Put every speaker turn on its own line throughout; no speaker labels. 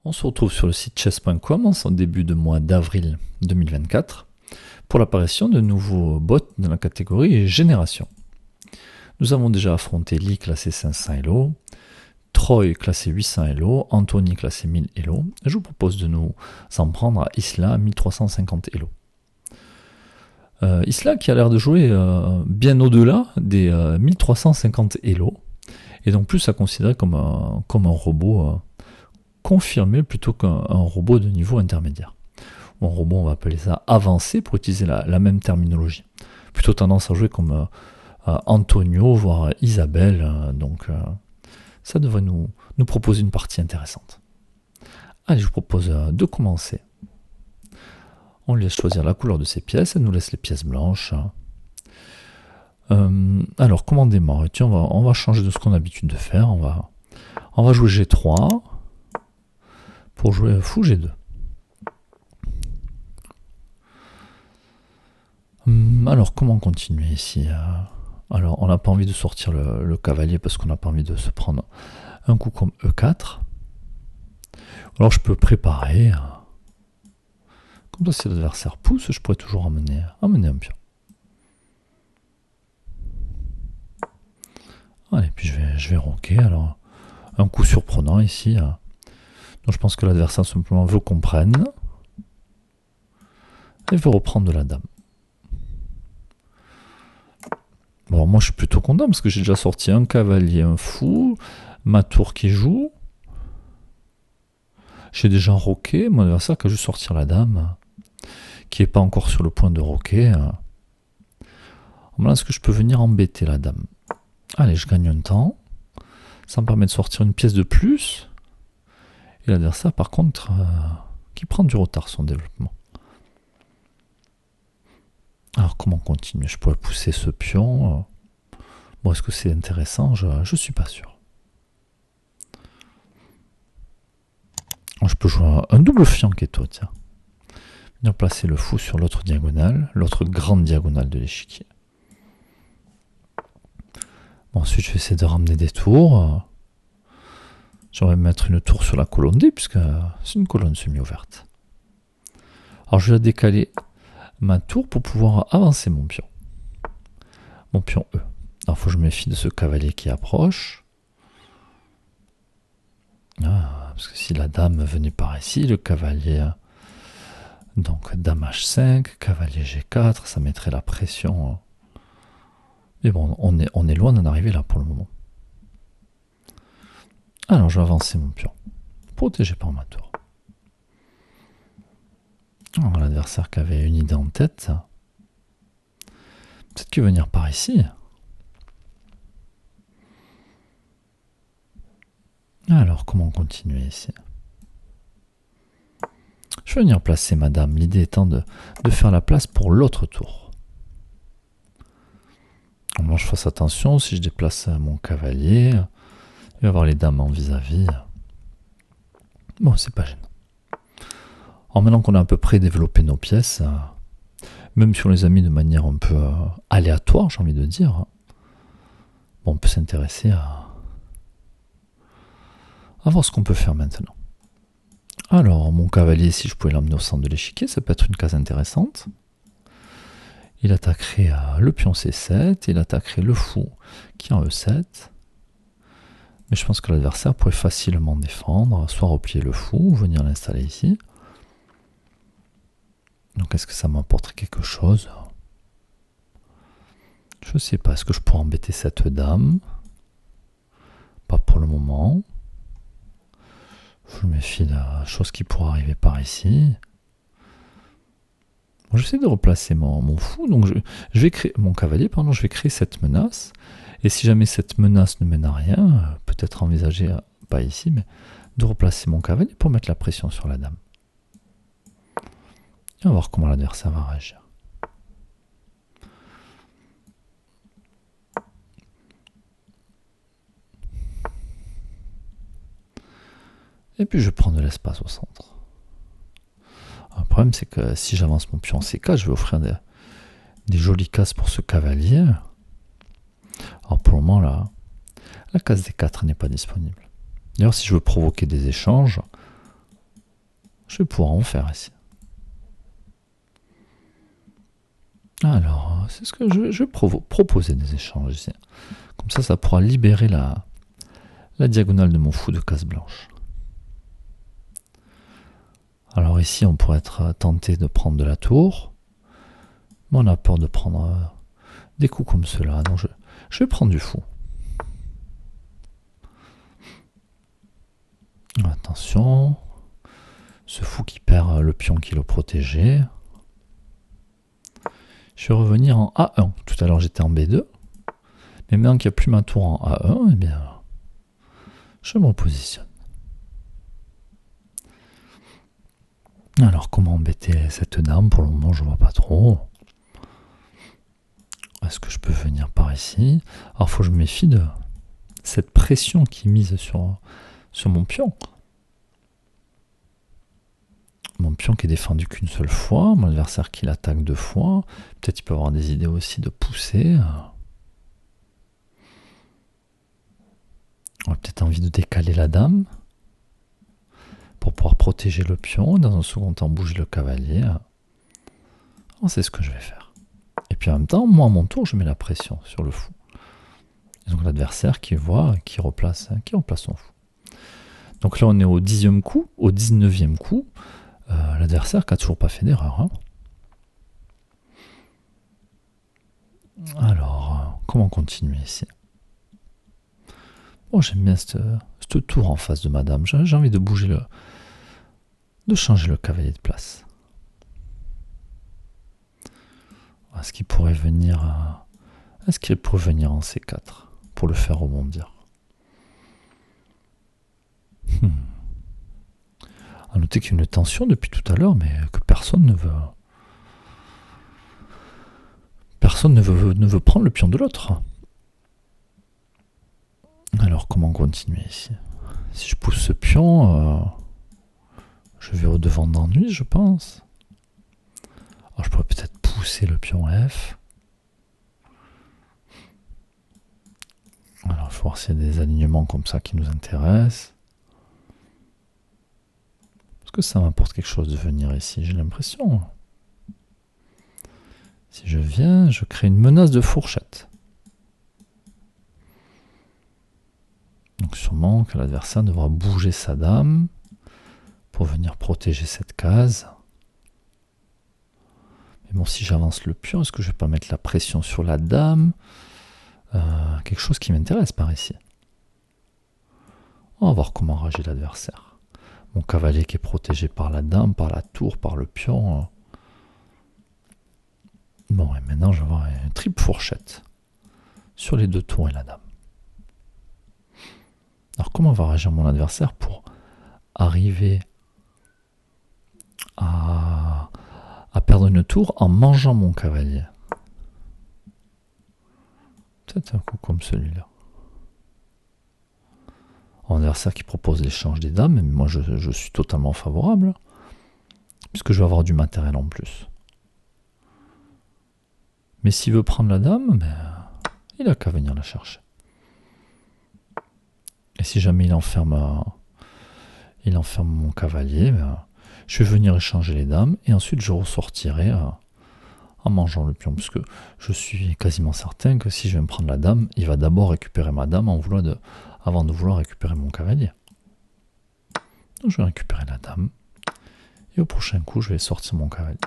On se retrouve sur le site chess.com en début de mois d'avril 2024 pour l'apparition de nouveaux bots dans la catégorie Génération. Nous avons déjà affronté Lee classé 500 Elo, Troy classé 800 Elo, Anthony classé 1000 Elo. Je vous propose de nous en prendre à Isla 1350 Elo. Isla qui a l'air de jouer bien au-delà des 1350 Elo, et donc plus à considérer comme un robot confirmé plutôt qu'un robot de niveau intermédiaire. Un robot, on va appeler ça avancé pour utiliser la même terminologie. Plutôt tendance à jouer comme Antonio, voire Isabelle, donc ça devrait nous proposer une partie intéressante. Allez, je vous propose de commencer. On lui laisse choisir la couleur de ses pièces, elle nous laisse les pièces blanches. Alors, comment démarrer? Tiens, on va changer de ce qu'on a l'habitude de faire. On va jouer G3 pour jouer fou G2. Alors, comment continuer ici? Alors, on n'a pas envie de sortir le cavalier parce qu'on n'a pas envie de se prendre un coup comme E4. Alors, je peux préparer. Comme ça, si l'adversaire pousse, je pourrais toujours amener un pion. Allez, puis je vais roquer. Alors, un coup surprenant ici. Donc, je pense que l'adversaire simplement veut qu'on prenne. Et veut reprendre de la dame. Bon, alors moi, je suis plutôt content parce que j'ai déjà sorti un cavalier, un fou, ma tour qui joue. J'ai déjà roqué. Mon adversaire qui a juste sorti la dame, qui n'est pas encore sur le point de roquer. Voilà, est-ce que je peux venir embêter la dame? Allez, je gagne un temps. Ça me permet de sortir une pièce de plus. Et l'adversaire, par contre, qui prend du retard son développement. Alors, comment continuer? Je pourrais pousser ce pion. Bon, est-ce que c'est intéressant? Je ne suis pas sûr. Je peux jouer un double fianchetto, tiens. Venir placer le fou sur l'autre diagonale, l'autre grande diagonale de l'échiquier. Bon, ensuite, je vais essayer de ramener des tours. J'aurais mettre une tour sur la colonne D, puisque c'est une colonne semi-ouverte. Alors, je vais décaler ma tour pour pouvoir avancer mon pion. Mon pion E. Alors, il faut que je me méfie de ce cavalier qui approche. Parce que si la dame venait par ici, le cavalier... Donc, dame H5, cavalier G4, ça mettrait la pression. Mais bon, on est loin d'en arriver là pour le moment. Alors, je vais avancer mon pion. Protégé par ma tour. Alors, l'adversaire qui avait une idée en tête. Peut-être qu'il va venir par ici. Alors, comment continuer ici? Je vais venir placer ma dame. L'idée étant de faire la place pour l'autre tour. Moi, je fasse attention. Si je déplace mon cavalier, il va y avoir les dames en vis-à-vis. Bon, c'est pas gênant. Alors maintenant qu'on a à peu près développé nos pièces, même si on les a mis de manière un peu aléatoire, j'ai envie de dire, bon, on peut s'intéresser à voir ce qu'on peut faire maintenant. Alors, mon cavalier, si je pouvais l'emmener au centre de l'échiquier, ça peut être une case intéressante. Il attaquerait le pion C7, il attaquerait le fou qui est en E7. Mais je pense que l'adversaire pourrait facilement défendre, soit replier le fou, ou venir l'installer ici. Donc, est-ce que ça m'apporterait quelque chose? Je ne sais pas. Est-ce que je pourrais embêter cette dame? Pas pour le moment. Je me méfie de la chose qui pourrait arriver par ici. Bon, j'essaie de replacer mon fou. Donc, je vais créer mon cavalier. Pardon, je vais créer cette menace. Et si jamais cette menace ne mène à rien, peut-être envisager, pas ici, mais de replacer mon cavalier pour mettre la pression sur la dame. Et on va voir comment l'adversaire va réagir. Et puis je prends de l'espace au centre. Le problème, c'est que si j'avance mon pion C4, je vais offrir des jolies cases pour ce cavalier. Alors pour le moment, là, la case D4 n'est pas disponible. D'ailleurs, si je veux provoquer des échanges, je vais pouvoir en faire ici. Alors, c'est ce que je vais proposer des échanges ici. Comme ça pourra libérer la diagonale de mon fou de case blanche. Alors ici, on pourrait être tenté de prendre de la tour. Mais on a peur de prendre des coups comme cela. Donc je vais prendre du fou. Attention. Ce fou qui perd le pion qui le protégeait. Je vais revenir en A1. Tout à l'heure, j'étais en B2. Mais maintenant qu'il n'y a plus ma tour en A1, eh bien, je me repositionne. Alors, comment embêter cette dame? Pour le moment, je ne vois pas trop. Est-ce que je peux venir par ici? Alors, il faut que je me méfie de cette pression qui est mise sur mon pion. Mon pion qui est défendu qu'une seule fois, mon adversaire qui l'attaque 2 fois. Peut-être il peut avoir des idées aussi de pousser. On a peut-être envie de décaler la dame pour pouvoir protéger le pion. Dans un second temps, bouger le cavalier. C'est ce que je vais faire. Et puis en même temps, moi à mon tour, je mets la pression sur le fou. Et donc l'adversaire qui voit, qui replace son fou. Donc là, on est au 10e coup, au 19e coup. L'adversaire qui n'a toujours pas fait d'erreur. Hein. Alors, comment continuer ici? Bon, j'aime bien cette tour en face de madame. J'ai envie de bouger de changer le cavalier de place. Est-ce qu'il pourrait venir en C4 pour le faire rebondir? À noter qu'il y a une tension depuis tout à l'heure, mais que personne ne veut prendre le pion de l'autre. Alors, comment continuer ici? Si je pousse ce pion, je vais au devant d'ennui, je pense. Alors, je pourrais peut-être pousser le pion F. Alors, il faut voir s'il y a des alignements comme ça qui nous intéressent. Est-ce que ça m'apporte quelque chose de venir ici? J'ai l'impression. Si je viens, je crée une menace de fourchette. Donc sûrement que l'adversaire devra bouger sa dame pour venir protéger cette case. Mais bon, si j'avance le pion, est-ce que je ne vais pas mettre la pression sur la dame? Quelque chose qui m'intéresse par ici. On va voir comment réagit l'adversaire. Mon cavalier qui est protégé par la dame, par la tour, par le pion. Bon, et maintenant je vais avoir une triple fourchette sur les 2 tours et la dame. Alors comment va réagir mon adversaire pour arriver à perdre une tour en mangeant mon cavalier? Peut-être un coup comme celui-là. Un adversaire qui propose l'échange des dames, mais moi je suis totalement favorable, puisque je vais avoir du matériel en plus. Mais s'il veut prendre la dame, il n'a qu'à venir la chercher. Et si jamais il enferme mon cavalier, je vais venir échanger les dames, et ensuite je ressortirai en mangeant le pion, parce que je suis quasiment certain que si je vais me prendre la dame, il va d'abord récupérer ma dame avant de vouloir récupérer mon cavalier. Donc je vais récupérer la dame, et au prochain coup, je vais sortir mon cavalier.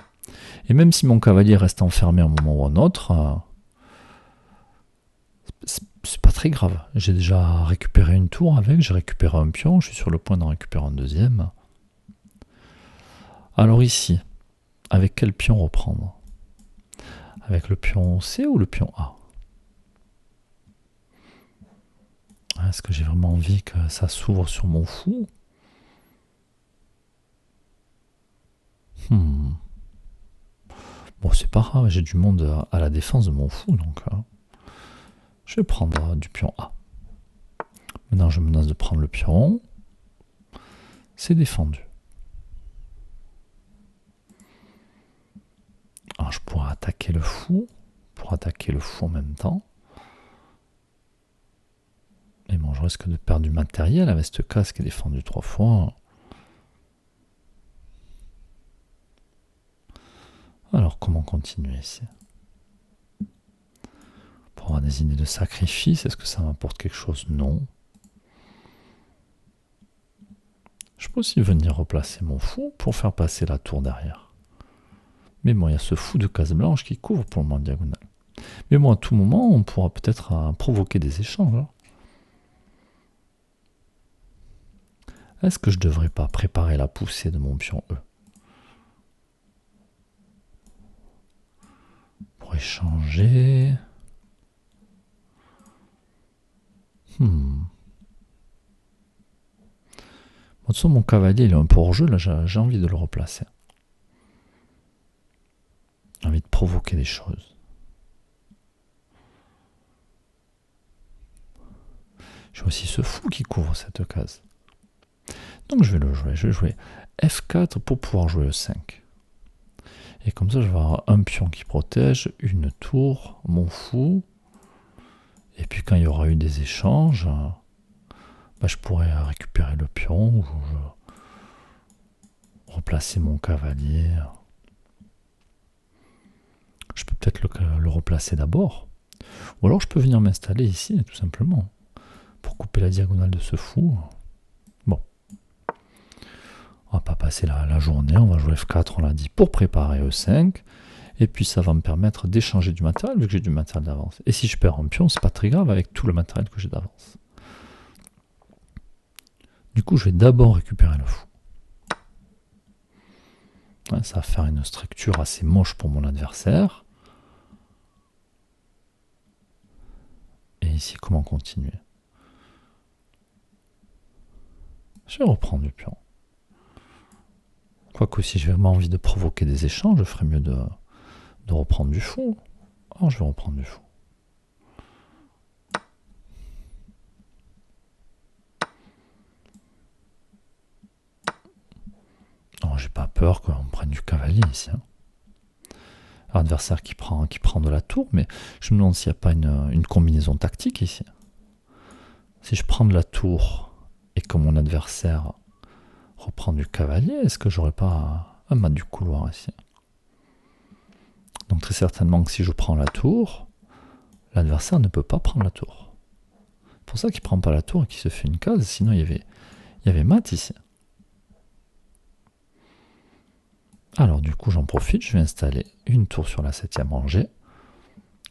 Et même si mon cavalier reste enfermé à un moment ou à un autre, c'est pas très grave. J'ai déjà récupéré une tour avec, j'ai récupéré un pion, je suis sur le point d'en récupérer un deuxième. Alors ici, avec quel pion reprendre? Avec le pion C ou le pion A? Est-ce que j'ai vraiment envie que ça s'ouvre sur mon fou? Bon, c'est pas grave, j'ai du monde à la défense de mon fou, donc je vais prendre du pion A. Maintenant, je menace de prendre le pion. C'est défendu. Alors, je pourrais attaquer le fou, pour attaquer le fou en même temps. Mais bon, je risque de perdre du matériel avec cette case qui est défendue 3 fois. comment continuer ici? Pour avoir des idées de sacrifice, est-ce que ça m'apporte quelque chose? Non. Je peux aussi venir replacer mon fou pour faire passer la tour derrière. Mais bon, il y a ce fou de case blanche qui couvre pour le moment en diagonale. Mais bon, à tout moment, on pourra peut-être provoquer des échanges. Hein. Est-ce que je ne devrais pas préparer la poussée de mon pion E pour échanger? De toute façon, mon cavalier, il est un peu hors jeu. Là, j'ai envie de le replacer. J'ai envie de provoquer des choses. J'ai aussi ce fou qui couvre cette case. Donc je vais le jouer. Je vais jouer F4 pour pouvoir jouer E5. Et comme ça, je vais avoir un pion qui protège, une tour, mon fou. Et puis quand il y aura eu des échanges, bah, je pourrais récupérer le pion ou replacer mon cavalier. Je peux peut-être le replacer d'abord. Ou alors je peux venir m'installer ici, tout simplement. Pour couper la diagonale de ce fou. Bon. On va pas passer la journée, on va jouer F4, on l'a dit, pour préparer E5. Et puis ça va me permettre d'échanger du matériel, vu que j'ai du matériel d'avance. Et si je perds un pion, c'est pas très grave avec tout le matériel que j'ai d'avance. Du coup, je vais d'abord récupérer le fou. Ouais, ça va faire une structure assez moche pour mon adversaire. Et ici, comment continuer? Je vais reprendre du pion. Quoique si j'ai vraiment envie de provoquer des échanges, je ferais mieux de reprendre du fou. Alors je vais reprendre du fou. Alors j'ai pas peur qu'on prenne du cavalier ici. Hein. Adversaire qui prend de la tour, mais je me demande s'il n'y a pas une combinaison tactique ici. Si je prends de la tour et que mon adversaire reprend du cavalier, est-ce que j'aurais pas un mat du couloir ici? Donc très certainement que si je prends la tour, l'adversaire ne peut pas prendre la tour. C'est pour ça qu'il ne prend pas la tour et qu'il se fait une case, sinon il y avait mat ici. Alors du coup j'en profite, je vais installer une tour sur la 7e rangée.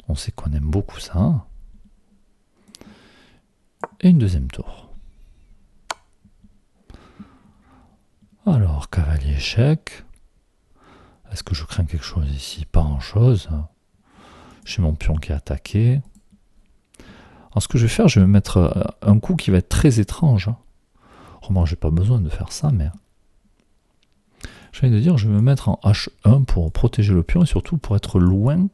On sait qu'on aime beaucoup ça. Et une deuxième tour. Alors cavalier échec. Est-ce que je crains quelque chose ici? Pas grand-chose. J'ai mon pion qui est attaqué. Alors ce que je vais faire, je vais mettre un coup qui va être très étrange. Vraiment, j'ai pas besoin de faire ça, mais... J'ai envie de dire, je vais me mettre en H1 pour protéger le pion et surtout pour être loin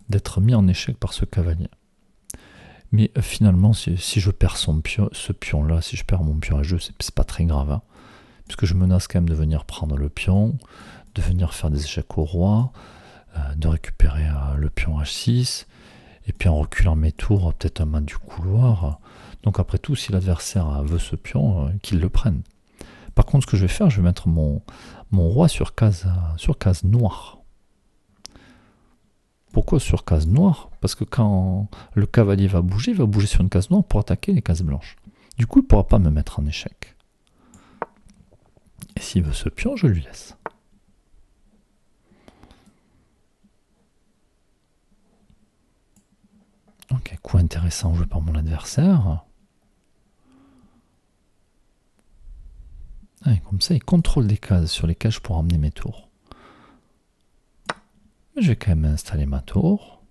d'être mis en échec par ce cavalier. Mais finalement, si je perds ce pion-là, si je perds mon pion à jeu, c'est pas très grave. Hein, puisque je menace quand même de venir prendre le pion, de venir faire des échecs au roi, de récupérer le pion H6, et puis en reculant mes tours, peut-être un mat du couloir. Donc après tout, si l'adversaire veut ce pion, qu'il le prenne. Par contre, ce que je vais faire, je vais mettre mon roi sur case noire. Pourquoi sur case noire? Parce que quand le cavalier va bouger, il va bouger sur une case noire pour attaquer les cases blanches. Du coup, il ne pourra pas me mettre en échec. Et s'il veut ce pion, je lui laisse. Ok, coup intéressant joué par mon adversaire. Et comme ça, il contrôle des cases sur lesquelles je pourrais emmener mes tours. Mais je vais quand même installer ma tour.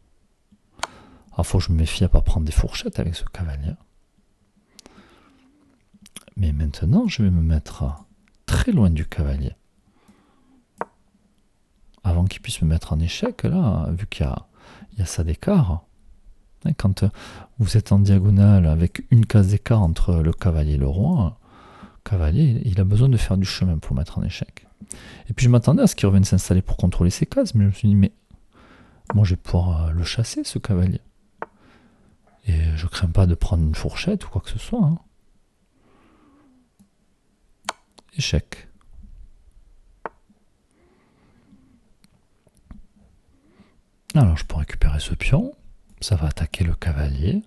Alors, il faut que je me méfie à ne pas prendre des fourchettes avec ce cavalier. Mais maintenant, je vais me mettre très loin du cavalier. Avant qu'il puisse me mettre en échec, là, vu qu'il y a ça d'écart. Quand vous êtes en diagonale avec une case d'écart entre le cavalier et le roi, le cavalier, il a besoin de faire du chemin pour le mettre en échec. Et puis je m'attendais à ce qu'il revienne s'installer pour contrôler ses cases, mais je me suis dit, mais moi je vais pouvoir le chasser, ce cavalier. Et je crains pas de prendre une fourchette ou quoi que ce soit. Hein. Échec. Alors je peux récupérer ce pion, ça va attaquer le cavalier,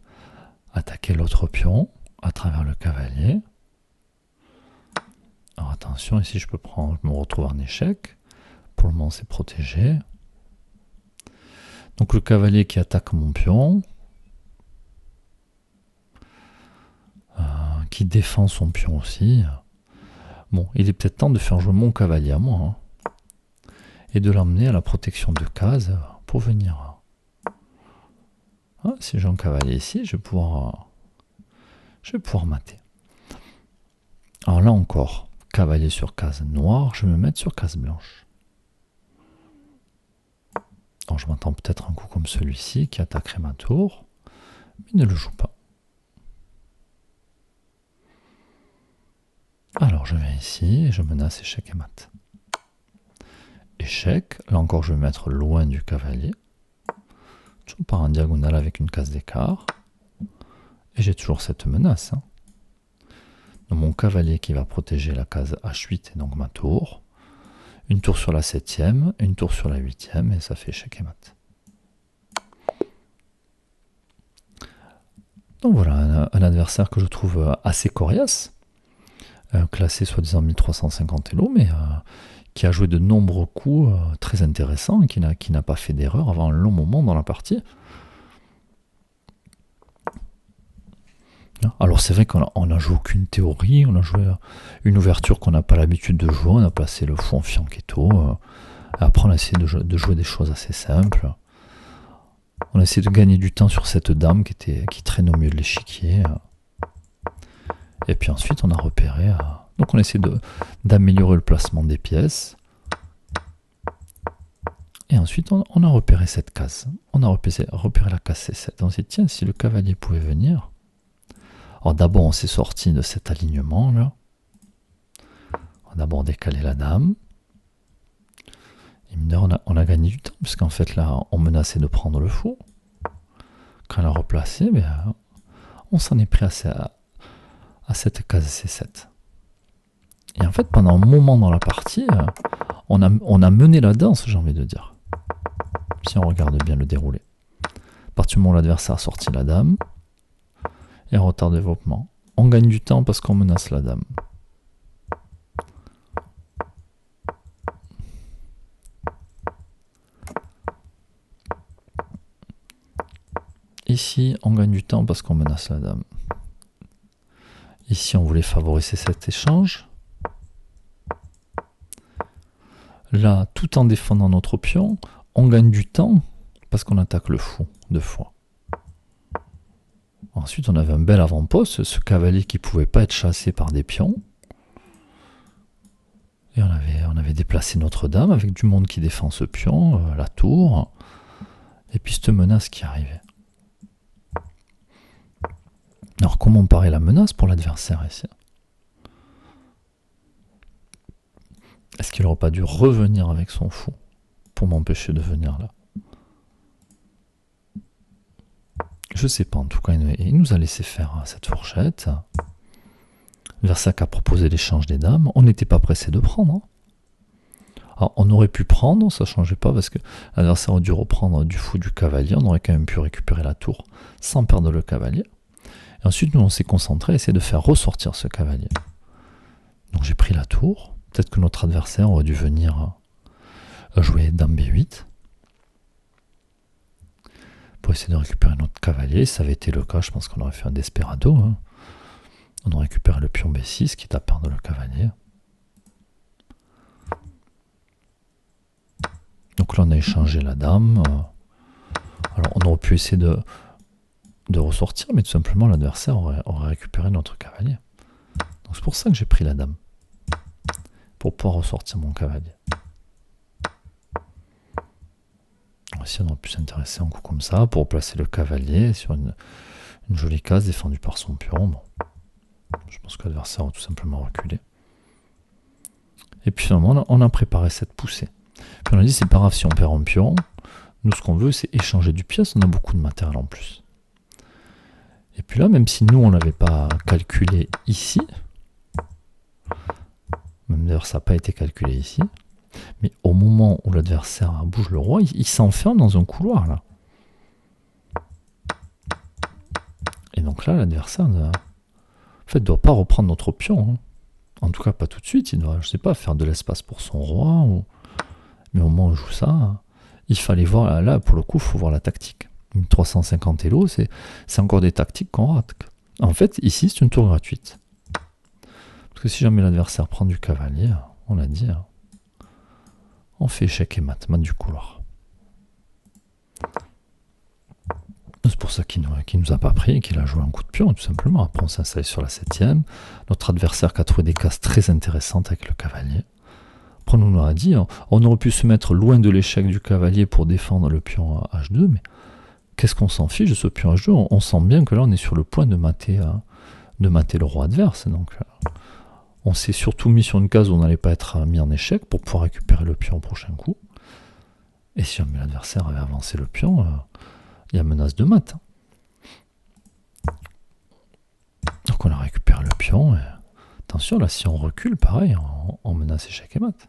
attaquer l'autre pion à travers le cavalier. Alors attention, ici je me retrouve en échec. Pour le moment c'est protégé. Donc le cavalier qui attaque mon pion, qui défend son pion aussi. Bon, il est peut-être temps de faire jouer mon cavalier à moi, hein, et de l'emmener à la protection de case pour venir. Si j'ai un cavalier ici, je vais pouvoir mater. Alors là encore, cavalier sur case noire, je vais me mettre sur case blanche. Alors je m'attends peut-être un coup comme celui-ci qui attaquerait ma tour, mais ne le joue pas. Alors je viens ici et je menace échec et mat. Échec, là encore je vais me mettre loin du cavalier. Toujours par en diagonale avec une case d'écart. Et j'ai toujours cette menace. Donc mon cavalier qui va protéger la case H8 et donc ma tour. Une tour sur la 7e, une tour sur la 8e et ça fait échec et mat. Donc voilà un adversaire que je trouve assez coriace. Classé soi-disant 1350 Elo, mais qui a joué de nombreux coups très intéressants et qui n'a pas fait d'erreur avant un long moment dans la partie. Alors c'est vrai qu'on n'a joué aucune théorie, on a joué une ouverture qu'on n'a pas l'habitude de jouer, on a placé le fou en fianchetto, après on a essayé de jouer des choses assez simples. On a essayé de gagner du temps sur cette dame qui traîne au milieu de l'échiquier. Et puis ensuite on a repéré, donc on a essayé d'améliorer le placement des pièces. Et ensuite on a repéré cette case, on a repéré la case C7. On s'est dit tiens, si le cavalier pouvait venir. Alors d'abord on s'est sorti de cet alignement là. On a d'abord décalé la dame. Et on a gagné du temps, puisqu'en fait là on menaçait de prendre le fou. Quand on l'a replacé, on s'en est pris à cette case C7. Et en fait, pendant un moment dans la partie, on a mené la danse, j'ai envie de dire. Si on regarde bien le déroulé. À partir du moment où l'adversaire a sorti la dame, et retard de développement. On gagne du temps parce qu'on menace la dame. Ici, on gagne du temps parce qu'on menace la dame. Ici, on voulait favoriser cet échange. Là, tout en défendant notre pion, on gagne du temps parce qu'on attaque le fou 2 fois. Ensuite, on avait un bel avant-poste, ce cavalier qui ne pouvait pas être chassé par des pions. Et on avait déplacé notre dame avec du monde qui défend ce pion, la tour, et puis cette menace qui arrivait. Alors comment paraît la menace pour l'adversaire ici? Est-ce qu'il n'aurait pas dû revenir avec son fou pour m'empêcher de venir là? Je sais pas, en tout cas il nous a laissé faire cette fourchette. Versailles a proposé l'échange des dames, on n'était pas pressé de prendre. Alors on aurait pu prendre, ça ne changeait pas parce que l'adversaire aurait dû reprendre du fou du cavalier, on aurait quand même pu récupérer la tour sans perdre le cavalier. Et ensuite nous on s'est concentré à essayer de faire ressortir ce cavalier. Donc j'ai pris la tour, peut-être que notre adversaire aurait dû venir jouer dame B8 pour essayer de récupérer notre cavalier. Si ça avait été le cas, je pense qu'on aurait fait un desperado. On aurait récupéré le pion B6 qui est à perdre le cavalier. Donc là on a échangé la dame. Alors on aurait pu essayer de ressortir, mais tout simplement l'adversaire aurait récupéré notre cavalier. Donc c'est pour ça que j'ai pris la dame. Pour pouvoir ressortir mon cavalier. Ici on aurait pu s'intéresser un coup comme ça pour placer le cavalier sur une jolie case défendue par son pion. Bon. Je pense que l'adversaire a tout simplement reculé. Et puis finalement on a préparé cette poussée. Puis on a dit c'est pas grave si on perd un pion. Nous ce qu'on veut c'est échanger du pièce, on a beaucoup de matériel en plus. Et puis là même si nous on l'avait pas calculé ici, même d'ailleurs ça n'a pas été calculé ici, Mais au moment où l'adversaire bouge le roi, il s'enferme dans un couloir là. Et donc là, l'adversaire ne doit pas reprendre notre pion. Hein. En tout cas, pas tout de suite. Il doit, je sais pas, faire de l'espace pour son roi. Mais au moment où on joue ça, il fallait voir, là pour le coup, il faut voir la tactique. 1350 Elo, c'est encore des tactiques qu'on rate. En fait, ici, c'est une tour gratuite. Parce que si jamais l'adversaire prend du cavalier, on l'a dit, on fait échec et mat du couloir. C'est pour ça qu'il nous a pas pris et qu'il a joué un coup de pion, tout simplement. Après, on s'installe sur la 7ème. Notre adversaire qui a trouvé des cases très intéressantes avec le cavalier. Après, on nous a dit, on aurait pu se mettre loin de l'échec du cavalier pour défendre le pion H2, mais qu'est-ce qu'on s'en fiche de ce pion H2 on sent bien que là, on est sur le point de mater le roi adverse. Donc, on s'est surtout mis sur une case où on n'allait pas être mis en échec pour pouvoir récupérer le pion au prochain coup. Et si jamais l'adversaire avait avancé le pion, il y a menace de mat. Donc on a récupéré le pion. Et attention, là, si on recule, pareil, on menace échec et mat.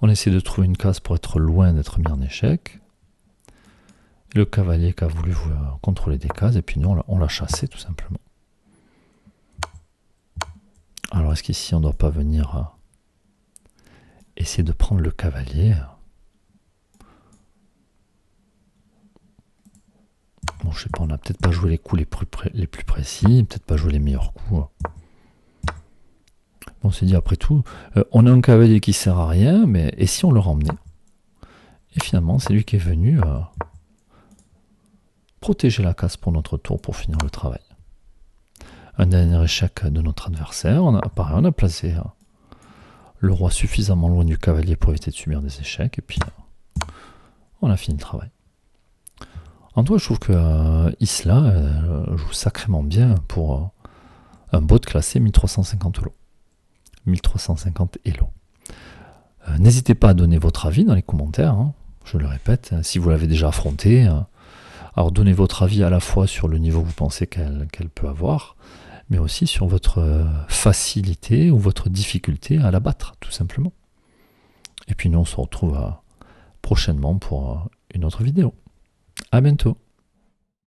On essaie de trouver une case pour être loin d'être mis en échec. Et le cavalier qui a voulu contrôler des cases, et puis nous, on l'a chassé tout simplement. Alors, est-ce qu'ici, on ne doit pas venir essayer de prendre le cavalier? Bon, je sais pas, on n'a peut-être pas joué les coups les plus précis, peut-être pas joué les meilleurs coups. On s'est dit, après tout, on a un cavalier qui sert à rien, mais et si on le ramenait? Et finalement, c'est lui qui est venu protéger la case pour notre tour pour finir le travail. Un dernier échec de notre adversaire. On a placé le roi suffisamment loin du cavalier pour éviter de subir des échecs. Et puis, on a fini le travail. En tout cas, je trouve que Isla joue sacrément bien pour un bot classé 1350 Elo. 1350 Elo. N'hésitez pas à donner votre avis dans les commentaires. Hein. Je le répète, si vous l'avez déjà affronté. Alors, donnez votre avis à la fois sur le niveau que vous pensez qu'elle peut avoir, mais aussi sur votre facilité ou votre difficulté à la battre, tout simplement. Et puis nous, on se retrouve prochainement pour une autre vidéo. À bientôt.